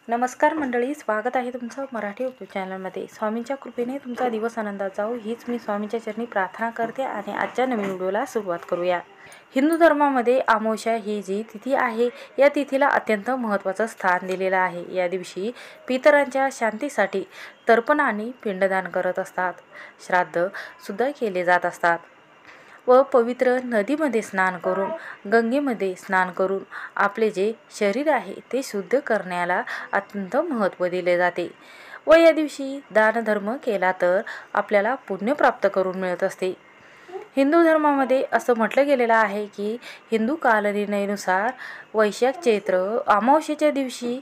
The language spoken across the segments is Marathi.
नमस्कार मंडळी, स्वागत आहे तुमचं मराठी यूट्यूब चॅनलमध्ये. स्वामींच्या कृपेने तुमचा दिवस आनंदात जाऊ हीच मी स्वामींच्या चरणी प्रार्थना करते आणि आजच्या नवीन व्हिडिओला सुरुवात करूया. हिंदू धर्मामध्ये अमावस्या ही जी तिथी आहे, या तिथीला अत्यंत महत्त्वाचं स्थान दिलेलं आहे. या दिवशी पितरांच्या शांतीसाठी तर्पण आणि पिंडदान करत असतात. श्राद्ध सुद्धा केले जात असतात व पवित्र नदीमध्ये स्नान करून, गंगेमध्ये स्नान करून आपले जे शरीर आहे ते शुद्ध करण्याला अत्यंत महत्त्व दिले जाते. व या दिवशी दानधर्म केला तर आपल्याला पुण्य प्राप्त करून मिळत असते. हिंदू धर्मामध्ये असं म्हटलं गेलेलं आहे की हिंदू कालनिर्णयानुसार वैशाख चैत्र अमावस्येच्या दिवशी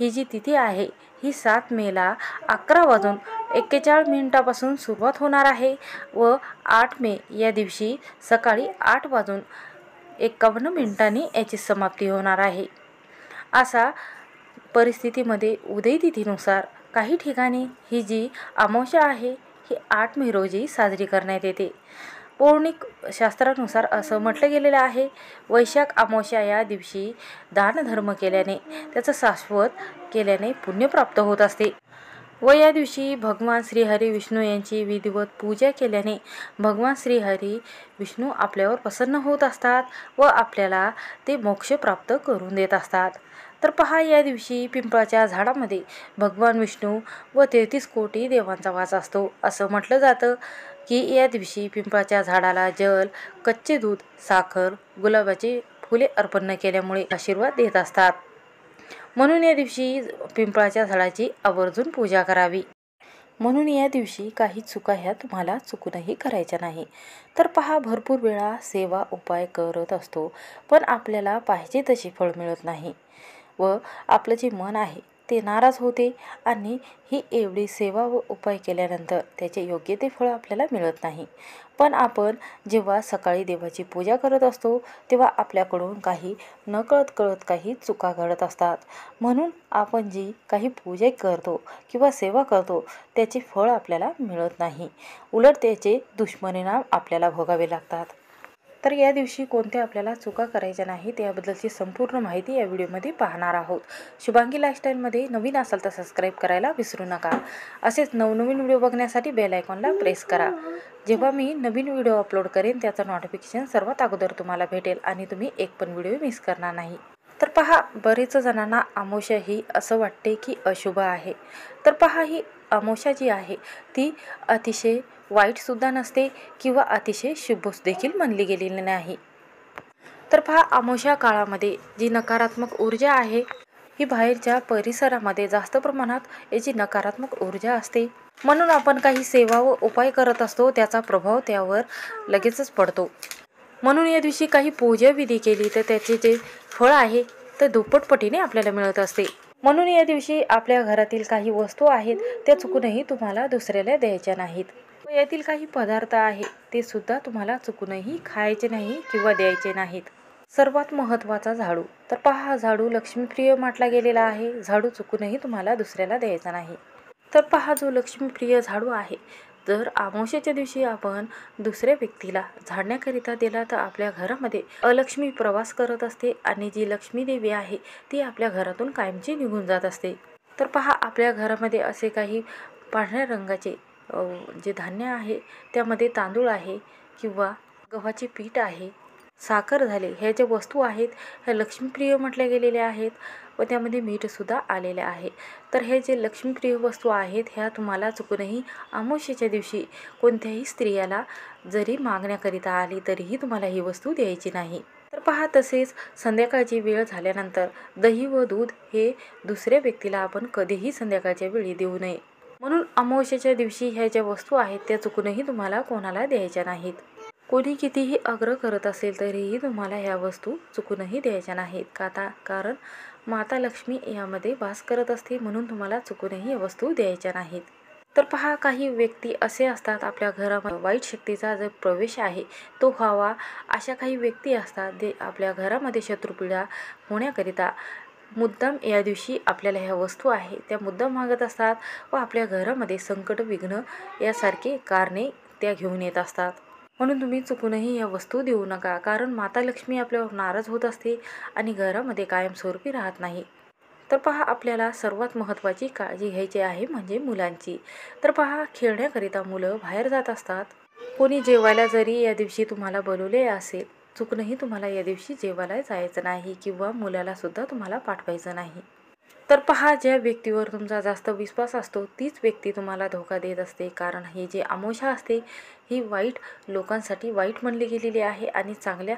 ही जी तिथी आहे ही 7 मेला 11:41 सुरुवात होणार आहे व 8 मे या दिवशी सकाळी 8:51 याची समाप्ती होणार आहे. असा परिस्थितीमध्ये उदय तिथीनुसार काही ठिकाणी ही जी अमावस्या आहे ही 8 मे रोजी साजरी करण्यात येते. पौराणिक शास्त्रानुसार असं म्हटलं गेलेलं आहे, वैशाख अमावस्या या दिवशी दानधर्म केल्याने, त्याचं शाश्वत केल्याने पुण्य प्राप्त होत असते. व या दिवशी भगवान श्रीहरी विष्णू यांची विधिवत पूजा केल्याने भगवान श्रीहरी विष्णू आपल्यावर प्रसन्न होत असतात व आपल्याला ते मोक्ष प्राप्त करून देत असतात. तर पहा, या दिवशी पिंपळाच्या झाडामध्ये भगवान विष्णू व 33 कोटी देवांचा वास असतो. असं म्हटलं जातं की या दिवशी पिंपळाच्या झाडाला जल, कच्चे दूध, साखर, गुलाबाची फुले अर्पण न केल्यामुळे आशीर्वाद देत असतात. म्हणून या दिवशी पिंपळाच्या झाडाची आवर्जून पूजा करावी. म्हणून या दिवशी काही चुका ह्या तुम्हाला चुकूनही करायच्या नाही. तर पहा, भरपूर वेळा सेवा उपाय करत असतो पण आपल्याला पाहिजे तशी फळ मिळत नाही व आपलं जे मन आहे ते नाराज होते आणि ही एवढी सेवा व उपाय केल्यानंतर त्याचे योग्य ते फळ आपल्याला मिळत नाही. पण आपण जेव्हा सकाळी देवाची पूजा करत असतो तेव्हा आपल्याकडून काही नकळत काही चुका घडत असतात. म्हणून आपण जी काही पूजा करतो किंवा सेवा करतो त्याचे फळ आपल्याला मिळत नाही, उलट त्याचे दुष्परिणाम आपल्याला भोगावे लागतात. तर या दिवशी कोणत्या आपल्याला चुका करायच्या नाहीत याबद्दलची संपूर्ण माहिती या व्हिडिओमध्ये पाहणार आहोत. शुभांगी लाईफस्टाईलमध्ये नवीन असाल तर सबस्क्राईब करायला विसरू नका. असेच नवनवीन व्हिडिओ बघण्यासाठी बेल आयकॉनला प्रेस करा. जेव्हा मी नवीन व्हिडिओ अपलोड करेन त्याचं नोटिफिकेशन सर्वात अगोदर तुम्हाला भेटेल आणि तुम्ही एक पण व्हिडिओ मिस करणार नाही. तर पहा, बरेच जणांना अमावस्या ही असं वाटते की अशुभ आहे. तर पहा, ही अमावस्या जी आहे ती अतिशय वाईटसुद्धा नसते किंवा अतिशय शुभ देखील मानली गेलेली नाही. तर पहा, अमावस्या काळामध्ये जी नकारात्मक ऊर्जा आहे ही बाहेरच्या परिसरामध्ये जास्त प्रमाणात याची नकारात्मक ऊर्जा असते. म्हणून आपण काही सेवा व उपाय करत असतो त्याचा प्रभाव त्यावर लगेचच पडतो. म्हणून या दिवशी काही पूजा विधी केली तर त्याचे जे फळ आहे ते दुप्पटपटीने आपल्याला मिळत असते. म्हणून या दिवशी आपल्या घरातील काही वस्तू आहेत त्या चुकूनही तुम्हाला दुसऱ्याला द्यायच्या नाहीत व यातील काही पदार्थ आहे ते सुद्धा तुम्हाला चुकूनही खायचे नाही किंवा द्यायचे नाहीत. सर्वात महत्त्वाचा झाडू. तर पहा, हा झाडू लक्ष्मीप्रिय म्हटला गेलेला आहे. झाडू चुकूनही तुम्हाला दुसऱ्याला द्यायचा नाही. तर पहा, जो लक्ष्मीप्रिय झाडू आहे जर अमावस्येच्या दिवशी आपण दुसऱ्या व्यक्तीला झाडण्याकरिता दिला तर आपल्या घरामध्ये अलक्ष्मी प्रवास करत असते आणि जी लक्ष्मी देवी आहे ती आपल्या घरातून कायमची निघून जात असते. तर पहा, आपल्या घरामध्ये असे काही पांढऱ्या रंगाचे जे धान्य आहे त्यामध्ये तांदूळ आहे किंवा गव्हाचे पीठ आहे, साखर झाले, ह्या ज्या वस्तू आहेत ह्या लक्ष्मीप्रिय म्हटल्या गेलेल्या आहेत व त्यामध्ये मीठसुद्धा आलेले आहे. तर हे जे लक्ष्मीप्रिय वस्तू आहेत ह्या तुम्हाला चुकूनही अमावस्येच्या दिवशी कोणत्याही स्त्रियाला जरी मागण्याकरिता आली तरीही तुम्हाला ही वस्तू द्यायची नाही. तर पहा, तसेच संध्याकाळची वेळ झाल्यानंतर दही व दूध हे दुसऱ्या व्यक्तीला आपण कधीही संध्याकाळच्या वेळी देऊ नये. म्हणून अमावस्येच्या दिवशी ह्या ज्या वस्तू आहेत त्या चुकूनही तुम्हाला कोणाला द्यायच्या नाहीत. कोणी कितीही आग्रह करत असेल तरीही तुम्हाला ह्या वस्तू चुकूनही द्यायच्या नाहीत. कारण माता लक्ष्मी यामध्ये वास करत असते, म्हणून तुम्हाला चुकूनही या वस्तू द्यायच्या नाहीत. तर पहा, काही व्यक्ती असे असतात आपल्या घरामध्ये वाईट शक्तीचा जो प्रवेश आहे तो व्हावा अशा काही व्यक्ती असतात जे आपल्या घरामध्ये शत्रुपीडा होण्याकरिता मुद्दाम या दिवशी आपल्याला ह्या वस्तू आहे त्या मुद्दाम मागत असतात व आपल्या घरामध्ये संकट, विघ्न यासारखे कारणे त्या घेऊन येत असतात. म्हणून तुम्ही चुकूनही या वस्तू देऊ नका. कारण माता लक्ष्मी आपल्यावर नाराज होत असते आणि घरामध्ये कायमस्वरूपी राहत नाही. तर पहा, आपल्याला सर्वात महत्त्वाची काळजी घ्यायची आहे म्हणजे मुलांची. तर पहा, खेळण्याकरिता मुलं बाहेर जात असतात. कोणी जेवायला जरी या दिवशी तुम्हाला बोलवले असेल, चुकूनही तुम्हाला या दिवशी जेवायला जायचं नाही किंवा मुलालासुद्धा तुम्हाला पाठवायचं नाही. तर पहा, ज्या व्यक्तीवर तुमचा जास्त विश्वास असतो तीच व्यक्ती तुम्हाला धोका देत असते. कारण ही जी अमावस्या असते ही वाईट लोकांसाठी वाईट म्हणली गेलेली आहे आणि चांगल्या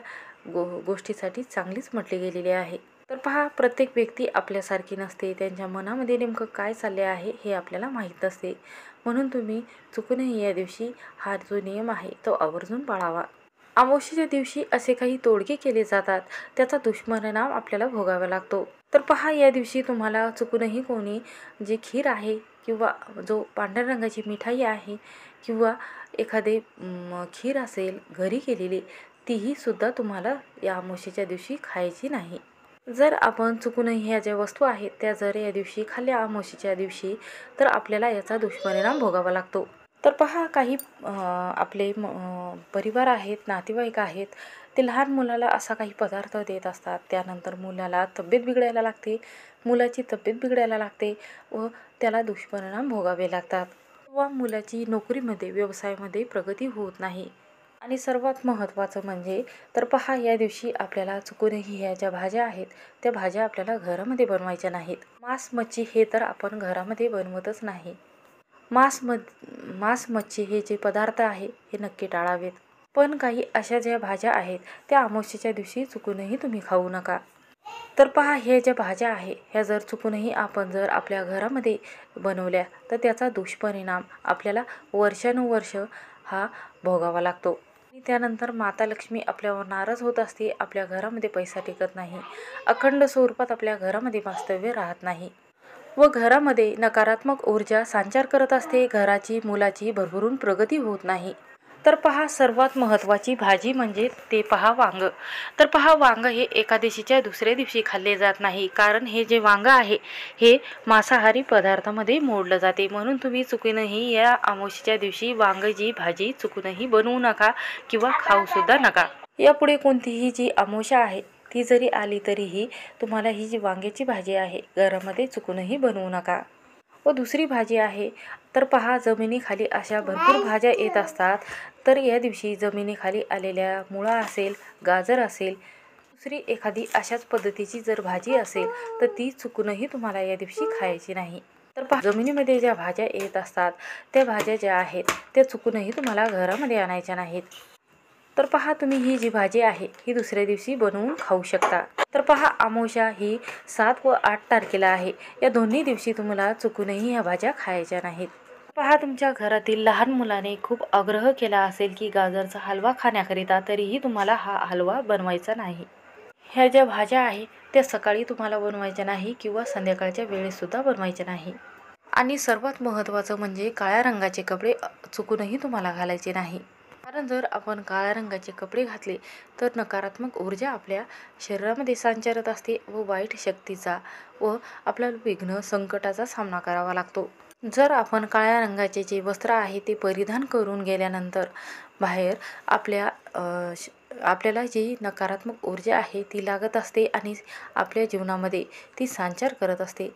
गोष्टीसाठी चांगलीच म्हटली गेलेली आहे. तर पहा, प्रत्येक व्यक्ती आपल्यासारखी नसते. त्यांच्या मनामध्ये नेमकं काय चालले आहे हे आपल्याला माहीत नसते. म्हणून तुम्ही चुकूनही या दिवशी हा जो नियम आहे तो आवर्जून पाळावा. अमावस्येच्या दिवशी असे काही तोडगे केले जातात, त्याचा दुष्परिणाम आपल्याला भोगावा लागतो. तर पहा, या दिवशी तुम्हाला चुकूनही कोणी जी खीर आहे किंवा जो पांढऱ्या रंगाची मिठाई आहे किंवा एखादे खीर असेल घरी केलेली, तीही सुद्धा तुम्हाला या अमावस्येच्या दिवशी खायची नाही. जर आपण चुकूनही ह्या ज्या वस्तू आहेत त्या जर या दिवशी खाल्ल्या अमावस्येच्या दिवशी, तर आपल्याला याचा दुष्परिणाम भोगावा लागतो. तर पहा, काही आपले परिवार आहेत, नातेवाईक आहेत, ते लहान मुलाला असा काही पदार्थ देत असतात. त्यानंतर मुलाला तब्येत बिघडायला लागते, मुलाची तब्येत बिघडायला लागते व त्याला दुष्परिणाम भोगावे लागतात व मुलाची नोकरीमध्ये व्यवसायामध्ये प्रगती होत नाही. आणि सर्वात महत्त्वाचं म्हणजे तर पहा, या दिवशी आपल्याला चुकूनही ह्या ज्या भाज्या आहेत त्या भाज्या आपल्याला घरामध्ये बनवायच्या नाहीत. मांस मच्छी हे तर आपण घरामध्ये बनवतच नाही. मांस मच्छी हे जे पदार्थ आहे हे नक्की टाळावेत. पण काही अशा ज्या भाज्या आहेत त्या अमावस्येच्या दिवशी चुकूनही तुम्ही खाऊ नका. तर पहा, हे ज्या भाज्या आहे ह्या जर चुकूनही आपण जर आपल्या घरामध्ये बनवल्या तर त्याचा दुष्परिणाम आपल्याला वर्षानुवर्ष हा भोगावा लागतो. आणि त्यानंतर माता लक्ष्मी आपल्यावर नाराज होत असते, आपल्या घरामध्ये पैसा टिकत नाही, अखंड स्वरूपात आपल्या घरामध्ये वास्तव्य राहत नाही व घरामध्ये नकारात्मक ऊर्जा संचार करत असते. घराची मुलाची भरभरून प्रगती होत नाही. तर पहा, सर्वात महत्त्वाची भाजी म्हणजे ते पहा वांग. तर पहा, वांग हे एकादशीच्या दुसऱ्या दिवशी खाल्ले जात नाही. कारण हे जे वांग आहे हे मांसाहारी पदार्थामध्ये मोडलं जाते. म्हणून तुम्ही चुकूनही या अमावस्येच्या दिवशी वांगची भाजी चुकूनही बनवू नका किंवा खाऊसुद्धा नका. यापुढे कोणतीही जी अमावस्या आहे ती जरी आली तरीही तुम्हाला ही जी वांग्याची भाजी आहे घरामध्ये चुकूनही बनवू नका. व दुसरी भाजी आहे तर पहा, जमिनीखाली अशा भरपूर भाज्या येत असतात. तर या दिवशी जमिनीखाली आलेल्या मुळा असेल, गाजर असेल, दुसरी एखादी अशाच पद्धतीची जर भाजी असेल तर ती चुकूनही तुम्हाला या दिवशी खायची नाही. तर पहा, जमिनीमध्ये ज्या भाज्या येत असतात त्या भाज्या ज्या आहेत त्या चुकूनही तुम्हाला घरामध्ये आणायच्या नाहीत. तर पहा, तुम्ही ही जी भाजी आहे ही दुसऱ्या दिवशी बनवून खाऊ शकता. तर पहा, अमावस्या ही 7 व 8 तारखेला आहे. या दोन्ही दिवशी तुम्हाला चुकूनही ह्या भाज्या खायच्या नाहीत. पहा, तुमच्या घरातील लहान मुलाने खूप आग्रह केला असेल की गाजरचा हलवा खाण्याकरिता, तरीही तुम्हाला हा हलवा बनवायचा नाही. ह्या ज्या भाज्या आहे त्या सकाळी तुम्हाला बनवायच्या नाही किंवा संध्याकाळच्या वेळेसुद्धा बनवायच्या नाही. आणि सर्वात महत्त्वाचं म्हणजे काळ्या रंगाचे कपडे चुकूनही तुम्हाला घालायचे नाही. कारण जर आपण काळ्या रंगाचे कपडे घातले तर नकारात्मक ऊर्जा आपल्या शरीरामध्ये संचारत असते व वाईट शक्तीचा व आपल्याला विघ्न संकटाचा सामना करावा लागतो. जर आपण काळ्या रंगाचे जे वस्त्र आहे ते परिधान करून गेल्यानंतर बाहेर आपल्याला जी नकारात्मक ऊर्जा आहे ती लागत असते आणि आपल्या जीवनामध्ये ती संचार करत असते.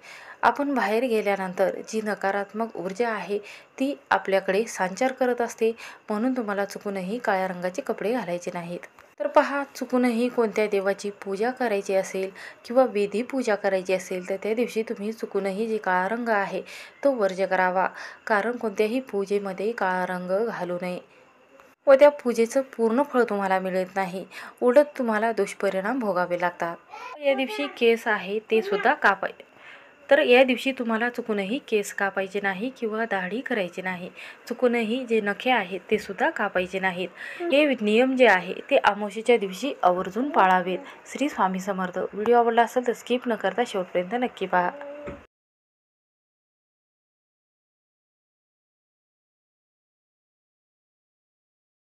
आपण बाहेर गेल्यानंतर जी नकारात्मक ऊर्जा आहे ती आपल्याकडे संचार करत असते. म्हणून तुम्हाला चुकूनही काळ्या रंगाचे कपडे घालायचे नाहीत. तर पहा, चुकूनही कोणत्या देवाची पूजा करायची असेल किंवा विधी पूजा करायची असेल तर त्या दिवशी तुम्ही चुकूनही जे काळा रंग आहे तो वर्ज्य करावा. कारण कोणत्याही पूजेमध्ये काळा रंग घालू नये व त्या पूजेचं पूर्ण फळ तुम्हाला मिळत नाही, उलट तुम्हाला दुष्परिणाम भोगावे लागतात. या दिवशी केस आहे ते सुद्धा कापायचे. तर या दिवशी तुम्हाला चुकूनही केस कापायचे नाही किंवा दाढी करायची नाही. चुकूनही जे नखे आहेत ते सुद्धा कापायचे नाहीत. हे नियम जे आहे ते अमावस्येच्या दिवशी आवर्जून पाळावेत. श्री स्वामी समर्थ. व्हिडिओ आवडला असेल तर स्किप न करता शेवटपर्यंत नक्की पहा.